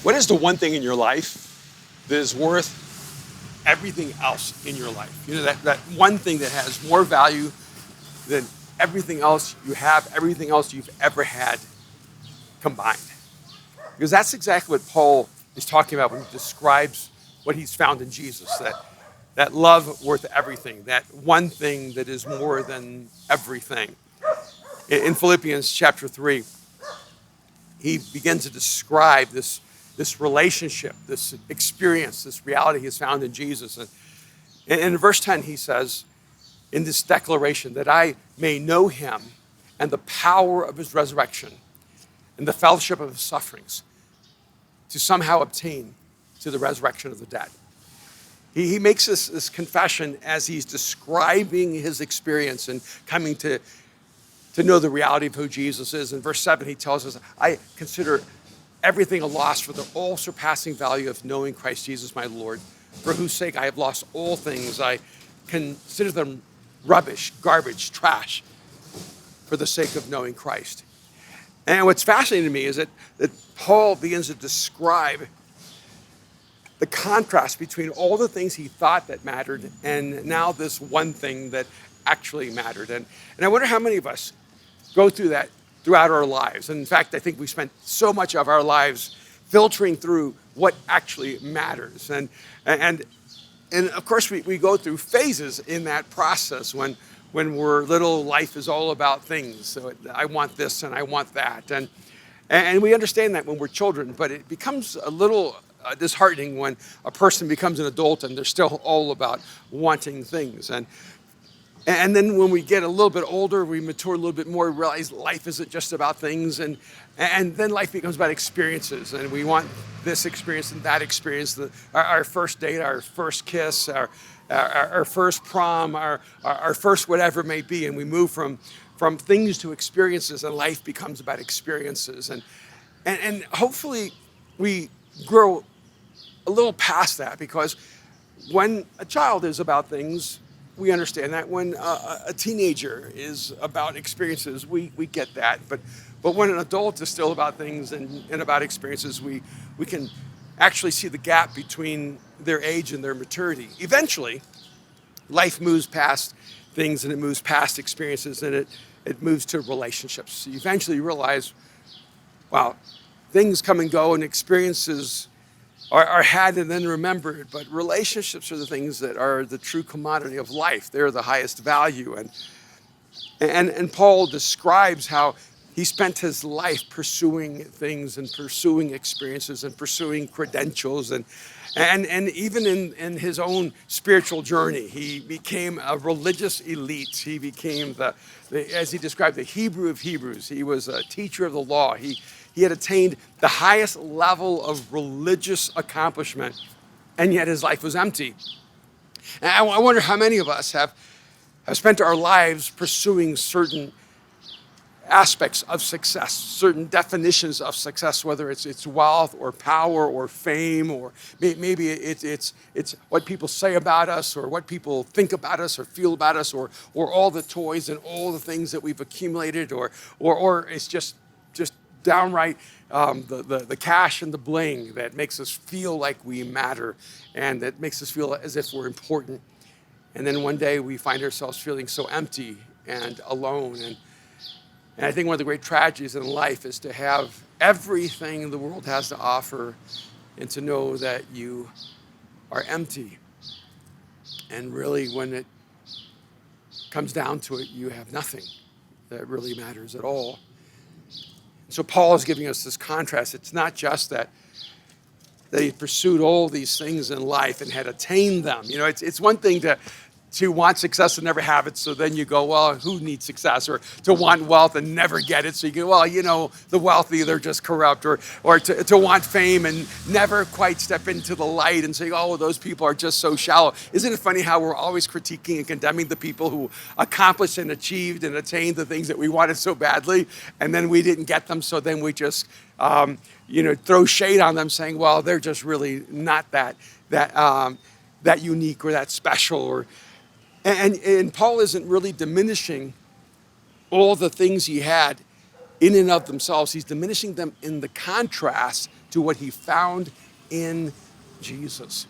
What is the one thing in your life that is worth everything else in your life? You know, that one thing that has more value than everything else you have, everything else you've ever had combined. Because that's exactly what Paul is talking about when he describes what he's found in Jesus, that love worth everything, that one thing that is more than everything. In Philippians chapter 3, he begins to describe this relationship, this experience, this reality he has found in Jesus. And in verse 10, he says, in this declaration, that I may know him and the power of his resurrection and the fellowship of his sufferings, to somehow obtain to the resurrection of the dead. He makes this confession as he's describing his experience and coming to know the reality of who Jesus is. In verse 7, he tells us, I consider everything a loss for the all-surpassing value of knowing Christ Jesus my Lord, for whose sake I have lost all things. I consider them rubbish, garbage, trash, for the sake of knowing Christ. And what's fascinating to me is that Paul begins to describe the contrast between all the things he thought that mattered and now this one thing that actually mattered. And I wonder how many of us go through that throughout our lives. And in fact, I think we spent so much of our lives filtering through what actually matters. And of course, we go through phases in that process. When we're little, life is all about things. So I want this and I want that. And we understand that when we're children, but it becomes a little disheartening when a person becomes an adult and they're still all about wanting things. And then when we get a little bit older, we mature a little bit more, we realize life isn't just about things. And then life becomes about experiences. And we want this experience and that experience, our first date, our first kiss, our first prom, our first whatever it may be. And we move from things to experiences, and life becomes about experiences. And hopefully we grow a little past that, because when a child is about things, we understand that. When a teenager is about experiences, we get that. But when an adult is still about things and about experiences, we can actually see the gap between their age and their maturity. Eventually, life moves past things and it moves past experiences, and it moves to relationships. So you eventually realize, wow, things come and go and experiences are had and then remembered, but relationships are the things that are the true commodity of life. They're the highest value. And Paul describes how he spent his life pursuing things and pursuing experiences and pursuing credentials. And even in his own spiritual journey, he became a religious elite. He became as he described, the Hebrew of Hebrews. He was a teacher of the law. He had attained the highest level of religious accomplishment, and yet his life was empty. And I wonder how many of us have spent our lives pursuing certain aspects of success, certain definitions of success, whether it's wealth or power or fame, or maybe it's what people say about us, or what people think about us or feel about us, or all the toys and all the things that we've accumulated, or it's just downright the cash and the bling that makes us feel like we matter, and that makes us feel as if we're important. And then one day we find ourselves feeling so empty and alone. And I think one of the great tragedies in life is to have everything the world has to offer and to know that you are empty. And really, when it comes down to it, you have nothing that really matters at all. So Paul is giving us this contrast. It's not just that he pursued all these things in life and had attained them. You know, it's one thing to want success and never have it, so then you go, well, who needs success? Or to want wealth and never get it, so you go, well, you know, the wealthy, they're just corrupt. Or to want fame and never quite step into the light and say, oh, those people are just so shallow. Isn't it funny how we're always critiquing and condemning the people who accomplished and achieved and attained the things that we wanted so badly, and then we didn't get them, so then we just throw shade on them, saying, well, they're just really not that unique or that special. And Paul isn't really diminishing all the things he had in and of themselves. He's diminishing them in the contrast to what he found in Jesus.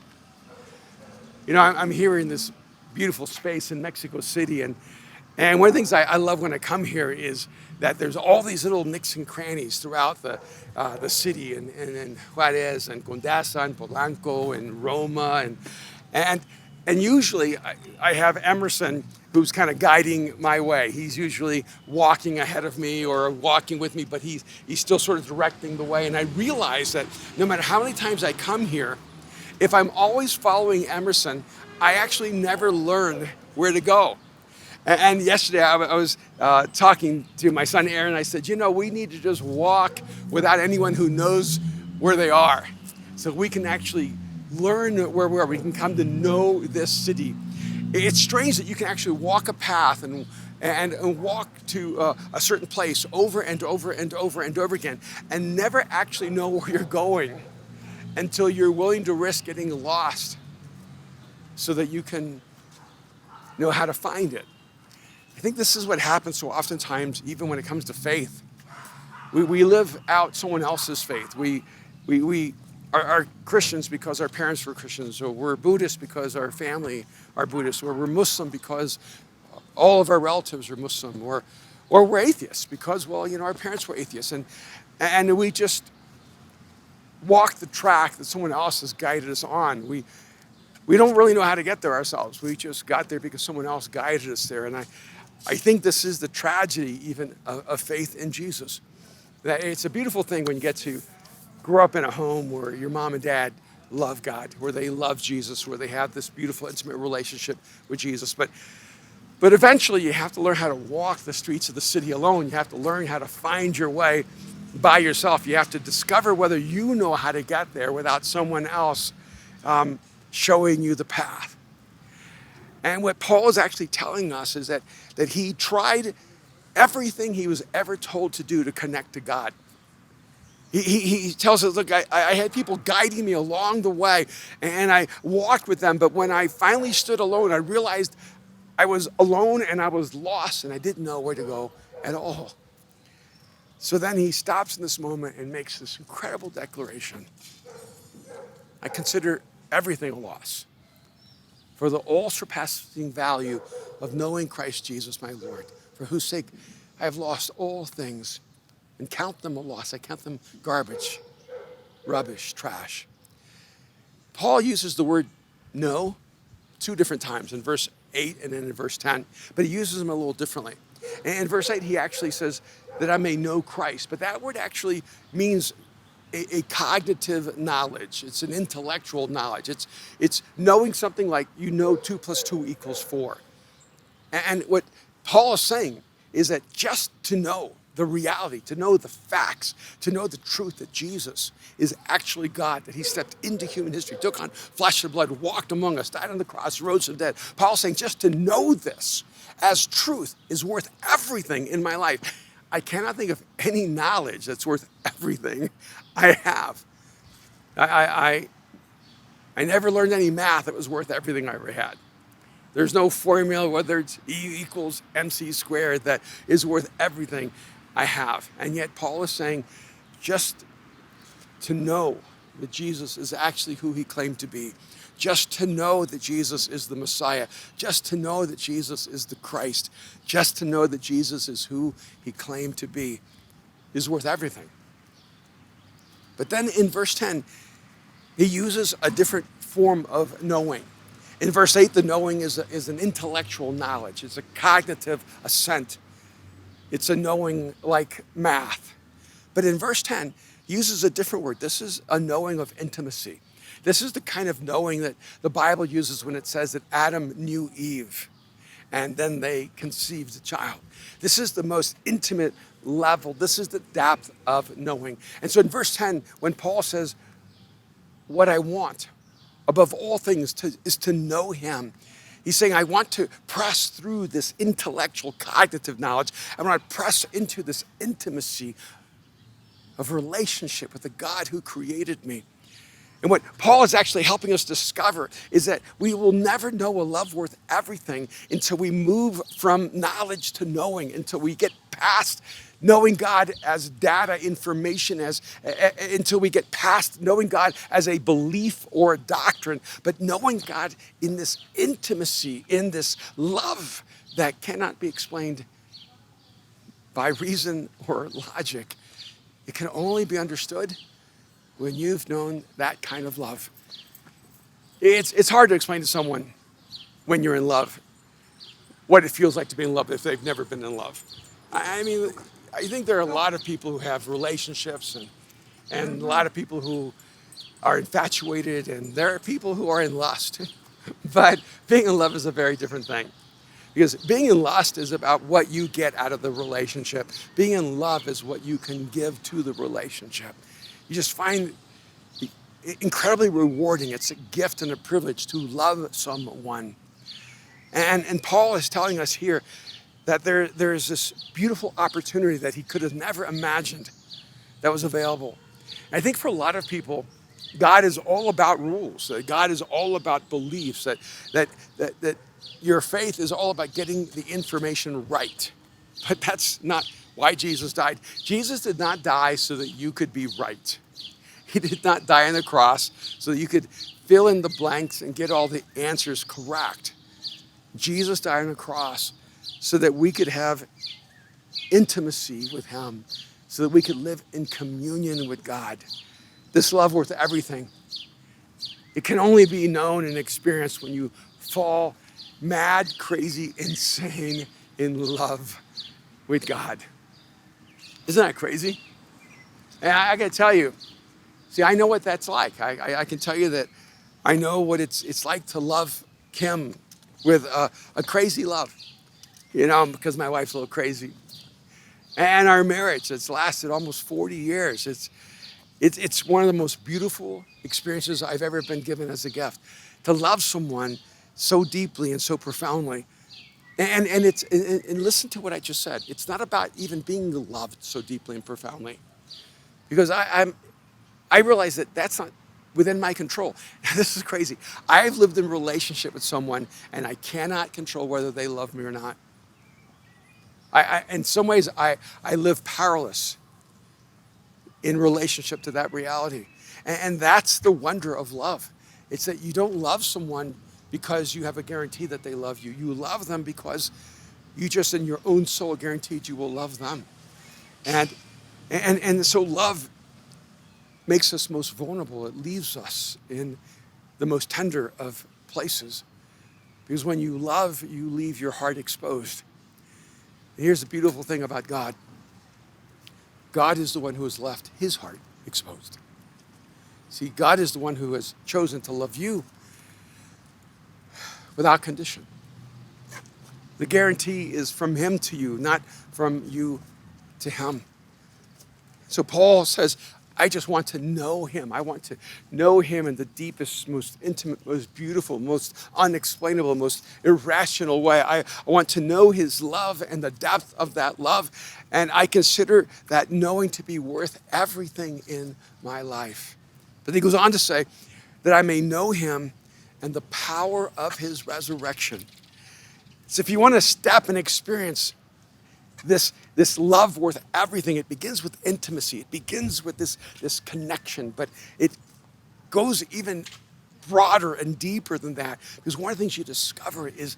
You know, I'm here in this beautiful space in Mexico City, and one of the things I love when I come here is that there's all these little nicks and crannies throughout the city, and Juarez, and Condesa, and Polanco, and Roma, and usually I have Emerson, who's kind of guiding my way. He's usually walking ahead of me or walking with me, but he's still sort of directing the way. And I realize that no matter how many times I come here, if I'm always following Emerson, I actually never learn where to go. And yesterday I was talking to my son Aaron. I said, you know, we need to just walk without anyone who knows where they are, so we can actually learn where we are. We can come to know this city. It's strange that you can actually walk a path and walk to a certain place over and over and over and over again and never actually know where you're going until you're willing to risk getting lost so that you can know how to find it. I think this is what happens so oftentimes, even when it comes to faith. We live out someone else's faith. We are Christians because our parents were Christians, or we're Buddhist because our family are Buddhist, or we're Muslim because all of our relatives are Muslim, or we're atheists because, well, you know, our parents were atheists, and we just walk the track that someone else has guided us on. We don't really know how to get there ourselves. We just got there because someone else guided us there. And I think this is the tragedy even of faith in Jesus. That it's a beautiful thing when you get to grow up in a home where your mom and dad love God, where they love Jesus, where they have this beautiful, intimate relationship with Jesus. But eventually you have to learn how to walk the streets of the city alone. You have to learn how to find your way by yourself. You have to discover whether you know how to get there without someone else showing you the path. And what Paul is actually telling us is that he tried everything he was ever told to do to connect to God. He tells us, look, I had people guiding me along the way, and I walked with them, but when I finally stood alone, I realized I was alone and I was lost, and I didn't know where to go at all. So then he stops in this moment and makes this incredible declaration. I consider everything a loss for the all-surpassing value of knowing Christ Jesus, my Lord, for whose sake I have lost all things and count them a loss. I count them garbage, rubbish, trash. Paul uses the word know 2 different times, in verse 8 and then in verse 10, but he uses them a little differently. And in verse 8, he actually says that I may know Christ, but that word actually means a cognitive knowledge. It's an intellectual knowledge. It's knowing something like, you know, 2 + 2 = 4. And what Paul is saying is that just to know the reality, to know the facts, to know the truth that Jesus is actually God, that he stepped into human history, took on flesh and blood, walked among us, died on the cross, rose from the dead. Paul's saying just to know this as truth is worth everything in my life. I cannot think of any knowledge that's worth everything I have. I never learned any math that was worth everything I ever had. There's no formula, whether it's E = mc², that is worth everything I have. And yet Paul is saying just to know that Jesus is actually who he claimed to be, just to know that Jesus is the Messiah, just to know that Jesus is the Christ, just to know that Jesus is who he claimed to be, is worth everything. But then in verse 10, he uses a different form of knowing. In verse 8, the knowing is an intellectual knowledge. It's a cognitive assent. It's a knowing like math. But in verse 10, he uses a different word. This is a knowing of intimacy. This is the kind of knowing that the Bible uses when it says that Adam knew Eve and then they conceived a child. This is the most intimate level. This is the depth of knowing. And so in verse 10, when Paul says, what I want above all things is to know him, he's saying, I want to press through this intellectual cognitive knowledge. I want to press into this intimacy of relationship with the God who created me. And what Paul is actually helping us discover is that we will never know a love worth everything until we move from knowledge to knowing, until we get past knowing God as data information until we get past knowing God as a belief or a doctrine, but knowing God in this intimacy, in this love that cannot be explained by reason or logic. It can only be understood when you've known that kind of love. It's hard to explain to someone when you're in love what it feels like to be in love if they've never been in love. I mean, I think there are a lot of people who have relationships and a lot of people who are infatuated, and there are people who are in lust. But being in love is a very different thing. Because being in lust is about what you get out of the relationship. Being in love is what you can give to the relationship. You just find it incredibly rewarding. It's a gift and a privilege to love someone. And Paul is telling us here that there's this beautiful opportunity that he could have never imagined that was available. And I think for a lot of people, God is all about rules. That God is all about beliefs. That your faith is all about getting the information right. But that's not why Jesus died. Jesus did not die so that you could be right. He did not die on the cross so that you could fill in the blanks and get all the answers correct. Jesus died on the cross so that we could have intimacy with him, so that we could live in communion with God. This love worth everything. It can only be known and experienced when you fall mad, crazy, insane in love with God. Isn't that crazy? And I got to tell you, see, I know what that's like. I can tell you that I know what it's like to love Kim with a crazy love, because my wife's a little crazy. And our marriage, it's lasted almost 40 years. It's one of the most beautiful experiences I've ever been given as a gift, to love someone so deeply and so profoundly. And listen to what I just said. It's not about even being loved so deeply and profoundly, because I realize that that's not within my control. This is crazy. I've lived in a relationship with someone, and I cannot control whether they love me or not. In some ways, I live powerless in relationship to that reality. And that's the wonder of love. It's that you don't love someone because you have a guarantee that they love you. You love them because you just in your own soul guaranteed you will love them. And so love makes us most vulnerable. It leaves us in the most tender of places. Because when you love, you leave your heart exposed. And here's the beautiful thing about God. God is the one who has left his heart exposed. See, God is the one who has chosen to love you without condition. The guarantee is from him to you, not from you to him. So Paul says, I just want to know him. I want to know him in the deepest, most intimate, most beautiful, most unexplainable, most irrational way. I want to know his love and the depth of that love. And I consider that knowing to be worth everything in my life. But he goes on to say that I may know him and the power of his resurrection. So if you want to step and experience this love worth everything, it begins with intimacy. It begins with this connection, but it goes even broader and deeper than that. Because one of the things you discover is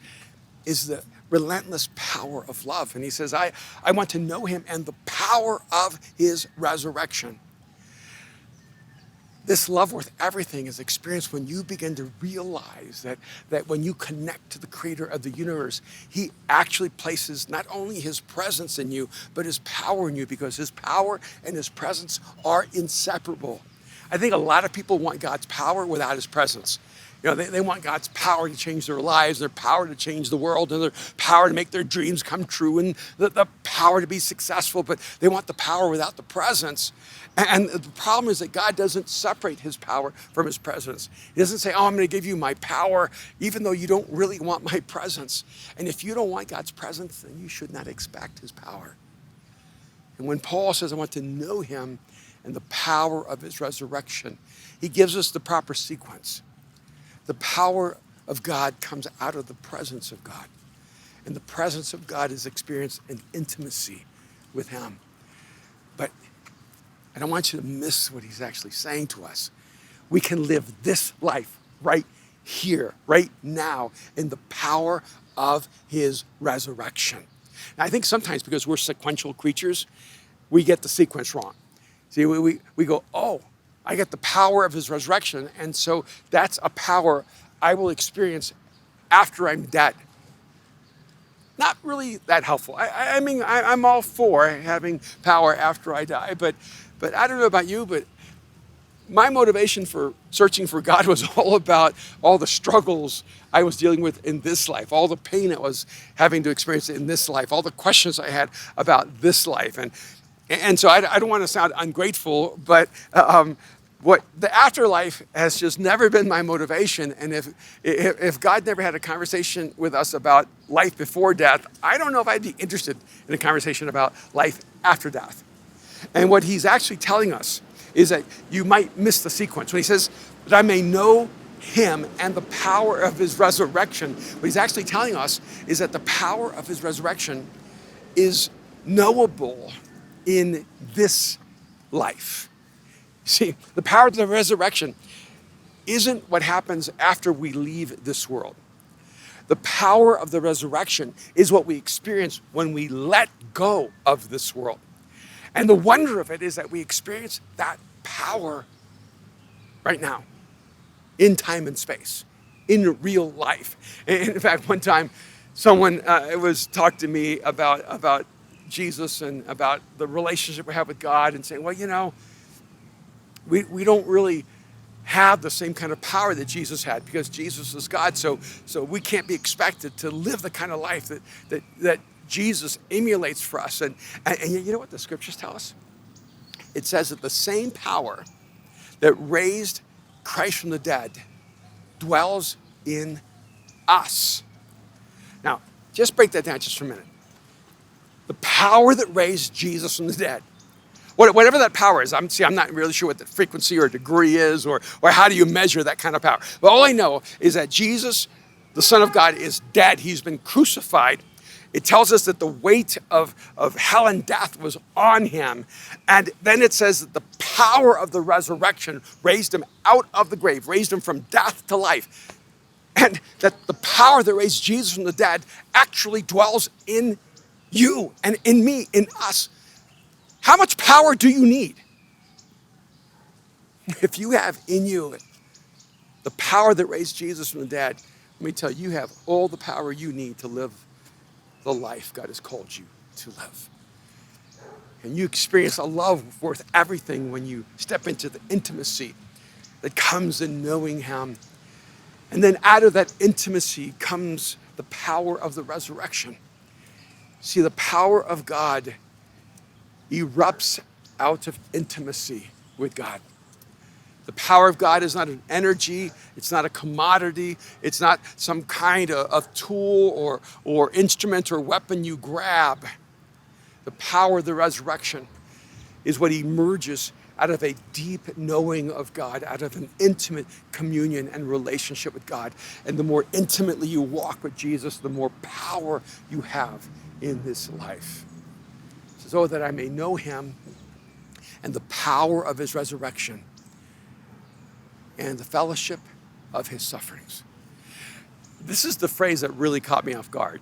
the relentless power of love. And he says, I want to know him and the power of his resurrection. This love worth everything is experienced when you begin to realize that when you connect to the creator of the universe, he actually places not only his presence in you, but his power in you, because his power and his presence are inseparable. I think a lot of people want God's power without his presence. They want God's power to change their lives, their power to change the world, and their power to make their dreams come true, and the power to be successful, but they want the power without the presence. And the problem is that God doesn't separate his power from his presence. He doesn't say, I'm going to give you my power, even though you don't really want my presence. And if you don't want God's presence, then you should not expect his power. And when Paul says, I want to know him and the power of his resurrection, he gives us the proper sequence. The power of God comes out of the presence of God. And the presence of God is experienced in intimacy with him. I don't want you to miss what he's actually saying to us. We can live this life right here, right now, in the power of his resurrection. Now, I think sometimes because we're sequential creatures, we get the sequence wrong. See, we go, oh, I get the power of his resurrection, and so that's a power I will experience after I'm dead. Not really that helpful. I mean, I'm all for having power after I die, but I don't know about you, but my motivation for searching for God was all about all the struggles I was dealing with in this life, all the pain I was having to experience in this life, all the questions I had about this life. And so I don't want to sound ungrateful, but what the afterlife has just never been my motivation. And if God never had a conversation with us about life before death, I don't know if I'd be interested in a conversation about life after death. And what he's actually telling us is that you might miss the sequence. When he says that I may know him and the power of his resurrection, what he's actually telling us is that the power of his resurrection is knowable in this life. See, the power of the resurrection isn't what happens after we leave this world. The power of the resurrection is what we experience when we let go of this world. And the wonder of it is that we experience that power right now, in time and space, in real life. And in fact, one time, someone was talking to me about Jesus and about the relationship we have with God, and saying, well, you know, we don't really have the same kind of power that Jesus had because Jesus is God. So we can't be expected to live the kind of life that Jesus emulates for us. And you know what the scriptures tell us? It says that the same power that raised Christ from the dead dwells in us. Now, just break that down just for a minute. The power that raised Jesus from the dead, whatever that power is, I'm not really sure what the frequency or degree is, or how do you measure that kind of power. But all I know is that Jesus, the Son of God, is dead. He's been crucified. It tells us that the weight of hell and death was on him. And then it says that the power of the resurrection raised him out of the grave, raised him from death to life. And that the power that raised Jesus from the dead actually dwells in you and in me, in us. How much power do you need? If you have in you the power that raised Jesus from the dead, let me tell you, you have all the power you need to live the life God has called you to live. And you experience a love worth everything when you step into the intimacy that comes in knowing him. And then out of that intimacy comes the power of the resurrection. See, the power of God erupts out of intimacy with God. The power of God is not an energy. It's not a commodity. It's not some kind of tool or instrument or weapon you grab. The power of the resurrection is what emerges out of a deep knowing of God, out of an intimate communion and relationship with God. And the more intimately you walk with Jesus, the more power you have in this life. It says, oh, that I may know him and the power of his resurrection and the fellowship of his sufferings. This is the phrase that really caught me off guard,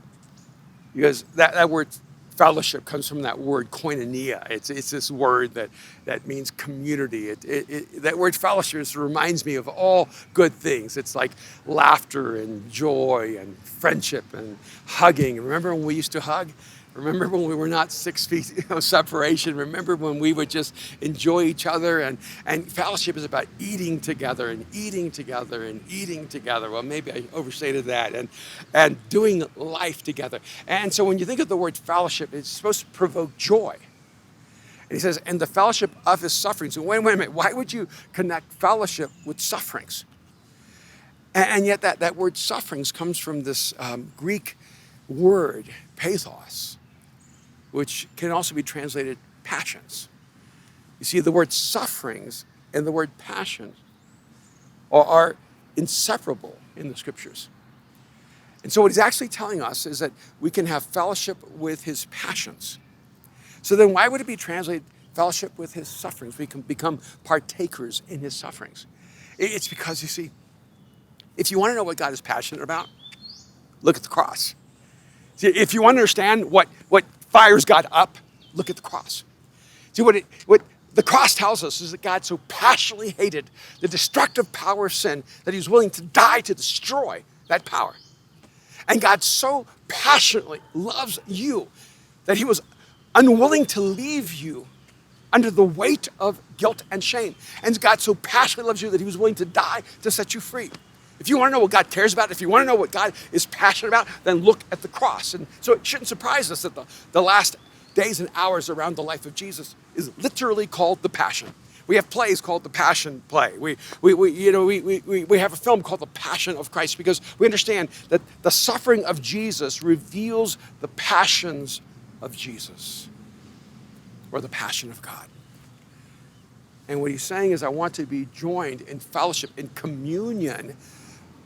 because that word fellowship comes from that word koinonia. It's this word that means community. That word fellowship reminds me of all good things. It's like laughter and joy and friendship and hugging. Remember when we used to hug? Remember when we were not 6 feet separation? Remember when we would just enjoy each other? And fellowship is about eating together and eating together and eating together. Well, maybe I overstated that. And doing life together. And so when you think of the word fellowship, it's supposed to provoke joy. And he says, and the fellowship of his sufferings. And wait a minute, why would you connect fellowship with sufferings? And yet that word sufferings comes from this Greek word, pathos, which can also be translated passions. You see, the word sufferings and the word passions are inseparable in the scriptures. And so what he's actually telling us is that we can have fellowship with his passions. So then why would it be translated fellowship with his sufferings. We can become partakers in his sufferings. It's because, you see, if you want to know what God is passionate about, look at the cross. See, if you want to understand what fires God up, look at the cross. See, what the cross tells us is that God so passionately hated the destructive power of sin that he was willing to die to destroy that power. And God so passionately loves you that he was unwilling to leave you under the weight of guilt and shame. And God so passionately loves you that he was willing to die to set you free. If you want to know what God cares about, if you want to know what God is passionate about, then look at the cross. And so it shouldn't surprise us that the last days and hours around the life of Jesus is literally called the Passion. We have plays called the Passion Play. We have a film called The Passion of Christ because we understand that the suffering of Jesus reveals the passions of Jesus, or the passion of God. And what he's saying is, I want to be joined in fellowship, in communion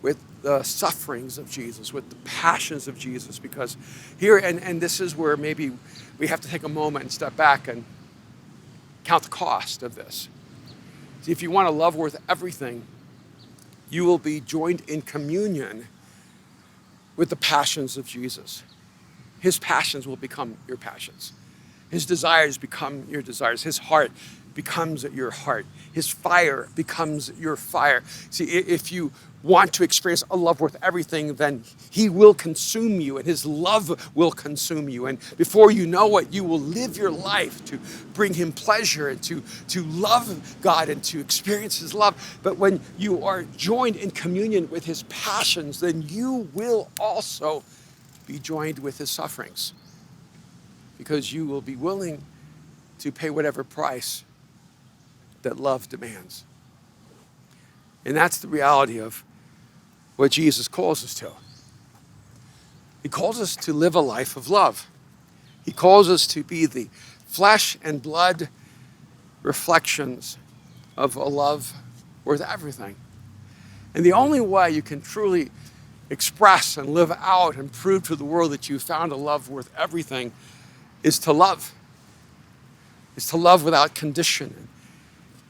with the sufferings of Jesus, with the passions of Jesus, because here, and this is where maybe we have to take a moment and step back and count the cost of this. See, if you want a love worth everything, you will be joined in communion with the passions of Jesus. His passions will become your passions. His desires become your desires. His heart becomes your heart. His fire becomes your fire. See, if you want to experience a love worth everything, then he will consume you and his love will consume you. And before you know it, you will live your life to bring him pleasure and to love God and to experience his love. But when you are joined in communion with his passions, then you will also be joined with his sufferings, because you will be willing to pay whatever price that love demands. And that's the reality of what Jesus calls us to. He calls us to live a life of love. He calls us to be the flesh and blood reflections of a love worth everything. And the only way you can truly express and live out and prove to the world that you found a love worth everything is to love. Is to love without condition,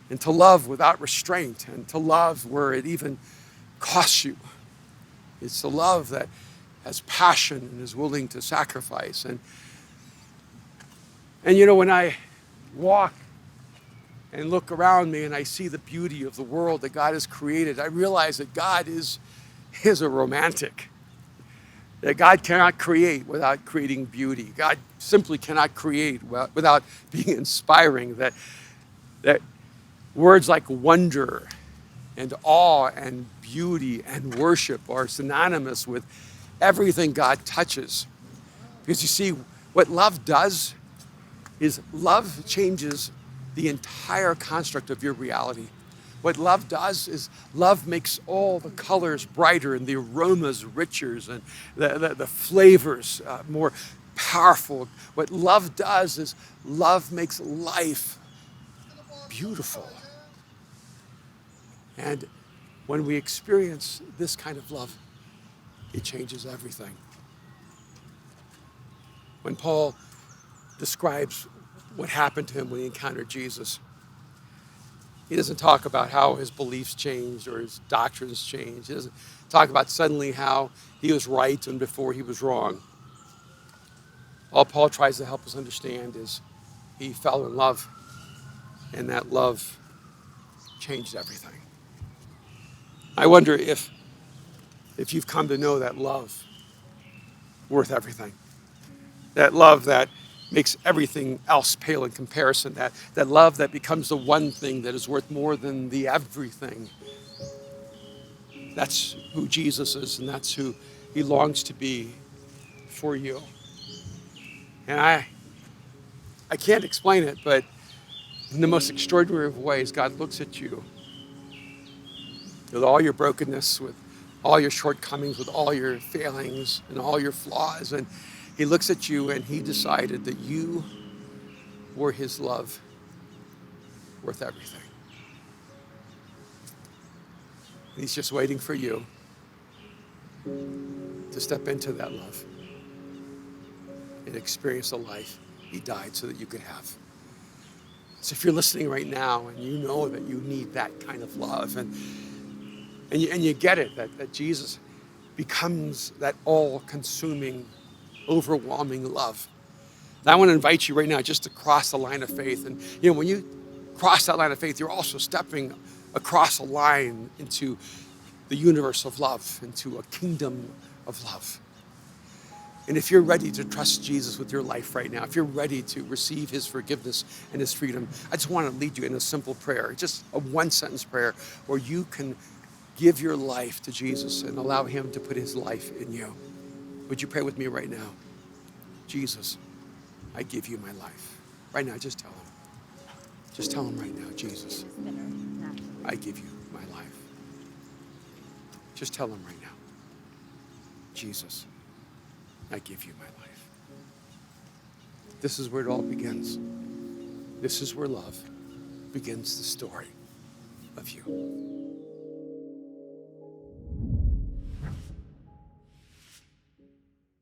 and to love without restraint, and to love where it even costs you. It's the love that has passion and is willing to sacrifice. And when I walk and look around me and I see the beauty of the world that God has created, I realize that God is a romantic. That God cannot create without creating beauty. God simply cannot create without being inspiring. That words like wonder and awe and beauty and worship are synonymous with everything God touches. Because you see, what love does is love changes the entire construct of your reality. What love does is love makes all the colors brighter and the aromas richer and the flavors more powerful. What love does is love makes life beautiful. And when we experience this kind of love, it changes everything. When Paul describes what happened to him when he encountered Jesus, he doesn't talk about how his beliefs changed or his doctrines changed. He doesn't talk about suddenly how he was right and before he was wrong. All Paul tries to help us understand is he fell in love, and that love changed everything. I wonder if you've come to know that love worth everything. That love that makes everything else pale in comparison. That love that becomes the one thing that is worth more than the everything. That's who Jesus is, and that's who he longs to be for you. And I can't explain it, but in the most extraordinary of ways, God looks at you with all your brokenness, with all your shortcomings, with all your failings and all your flaws. And he looks at you and he decided that you were his love worth everything. And he's just waiting for you to step into that love and experience the life he died so that you could have. So if you're listening right now and you know that you need that kind of love, and you get it, that Jesus becomes that all-consuming, overwhelming love. And I want to invite you right now just to cross the line of faith. And when you cross that line of faith, you're also stepping across a line into the universe of love, into a kingdom of love. And if you're ready to trust Jesus with your life right now, if you're ready to receive his forgiveness and his freedom, I just want to lead you in a simple prayer, just a one-sentence prayer where you can give your life to Jesus and allow him to put his life in you. Would you pray with me right now? Jesus, I give you my life. Right now, just tell him. Just tell him right now, Jesus, I give you my life. Just tell him right now, Jesus, I give you my life. This is where it all begins. This is where love begins the story of you.